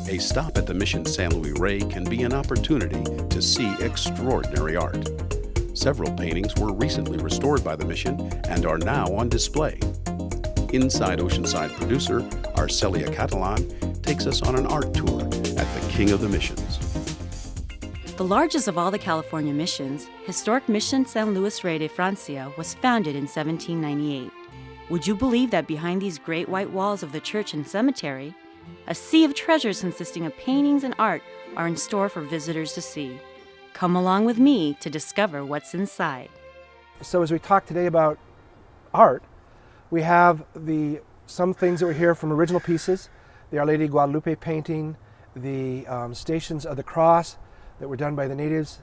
A stop at the Mission San Luis Rey can be an opportunity to see extraordinary art. Several paintings were recently restored by the Mission and are now on display. Inside Oceanside producer Arcelia Catalan takes us on an art tour at the King of the Missions. The largest of all the California missions, historic Mission San Luis Rey de Francia was founded in 1798. Would you believe that behind these great white walls of the church and cemetery, a sea of treasures consisting of paintings and art are in store for visitors to see? Come along with me to discover what's inside. So as we talk today about art, we have some things that were here from original pieces, the Our Lady of Guadalupe painting, the Stations of the Cross that were done by the natives.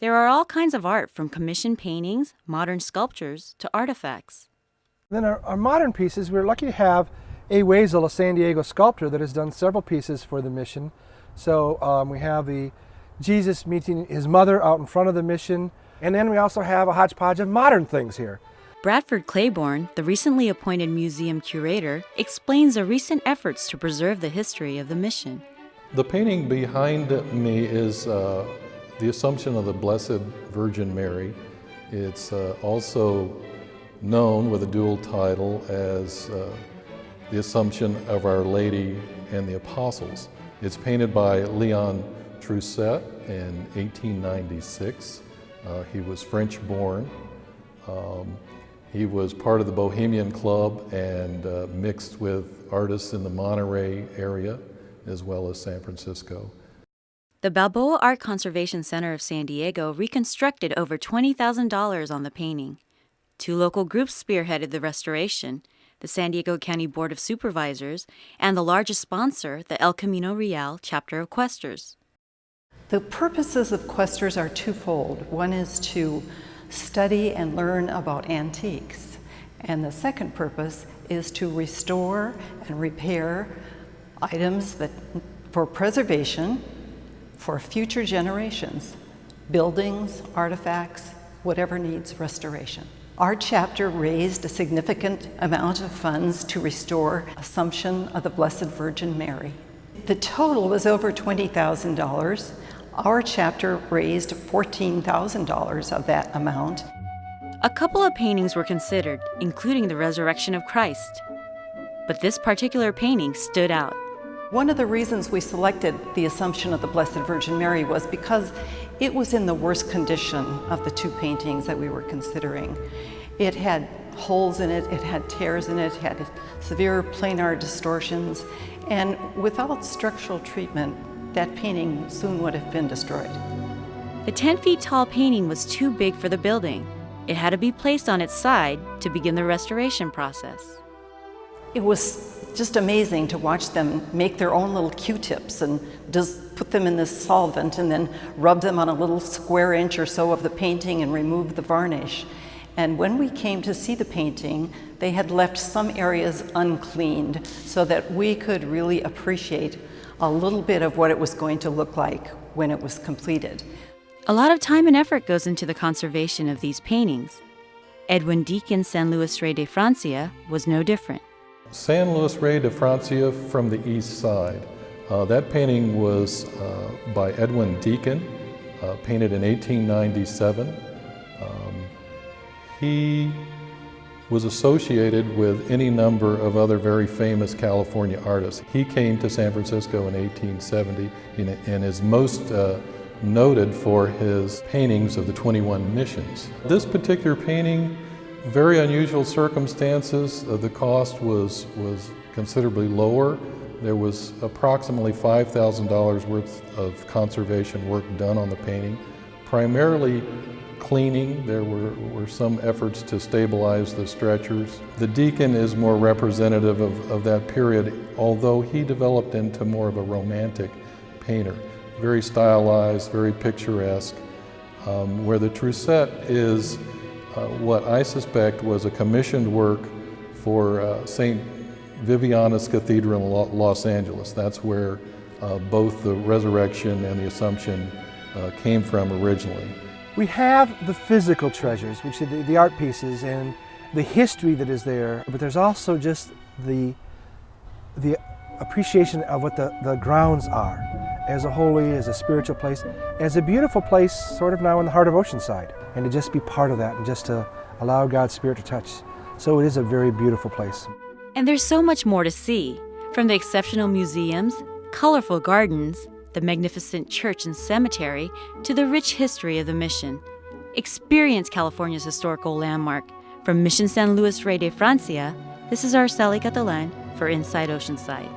There are all kinds of art, from commissioned paintings, modern sculptures, to artifacts. Then our modern pieces, we're lucky to have A. Weisel, a San Diego sculptor that has done several pieces for the mission. So we have the Jesus meeting his mother out in front of the mission. And then we also have a hodgepodge of modern things here. Bradford Claybourn, the recently appointed museum curator, explains the recent efforts to preserve the history of the mission. The painting behind me is the Assumption of the Blessed Virgin Mary. It's also known with a dual title as the Assumption of Our Lady and the Apostles. It's painted by Leon Trousset in 1896. He was French-born. He was part of the Bohemian Club and mixed with artists in the Monterey area as well as San Francisco. The Balboa Art Conservation Center of San Diego reconstructed over $20,000 on the painting. Two local groups spearheaded the restoration: the San Diego County Board of Supervisors and the largest sponsor, the El Camino Real chapter of Questors. The purposes of Questors are twofold. One is to study and learn about antiques, and the second purpose is to restore and repair items that for preservation for future generations, buildings, artifacts, whatever needs restoration. Our chapter raised a significant amount of funds to restore Assumption of the Blessed Virgin Mary. The total was over $20,000. Our chapter raised $14,000 of that amount. A couple of paintings were considered, including the Resurrection of Christ. But this particular painting stood out. One of the reasons we selected the Assumption of the Blessed Virgin Mary was because it was in the worst condition of the two paintings that we were considering. It had holes in it, it had tears in it, had severe planar distortions, and without structural treatment, that painting soon would have been destroyed. The 10 feet tall painting was too big for the building. It had to be placed on its side to begin the restoration process. It was just amazing to watch them make their own little Q-tips and just put them in this solvent and then rub them on a little square inch or so of the painting and remove the varnish. And when we came to see the painting, they had left some areas uncleaned so that we could really appreciate a little bit of what it was going to look like when it was completed. A lot of time and effort goes into the conservation of these paintings. Edwin Deacon's San Luis Rey de Francia was no different. San Luis Rey de Francia from the east side. That painting was by Edwin Deacon, painted in 1897. He was associated with any number of other very famous California artists. He came to San Francisco in 1870 and is most noted for his paintings of the 21 missions. This particular painting, very unusual circumstances. The cost was considerably lower. There was approximately $5,000 worth of conservation work done on the painting, primarily cleaning. There were some efforts to stabilize the stretchers. The Deacon is more representative of that period, although he developed into more of a romantic painter. Very stylized, very picturesque, where the Trousset is what I suspect was a commissioned work for St. Viviana's Cathedral in Los Angeles. That's where both the Resurrection and the Assumption came from originally. We have the physical treasures, which are the art pieces and the history that is there, but there's also just the appreciation of what the grounds are as a holy, as a spiritual place, as a beautiful place sort of now in the heart of Oceanside, and to just be part of that and just to allow God's Spirit to touch. So it is a very beautiful place. And there's so much more to see, from the exceptional museums, colorful gardens, the magnificent church and cemetery, to the rich history of the mission. Experience California's historical landmark. From Mission San Luis Rey de Francia, this is Araceli Catalan for Inside Oceanside.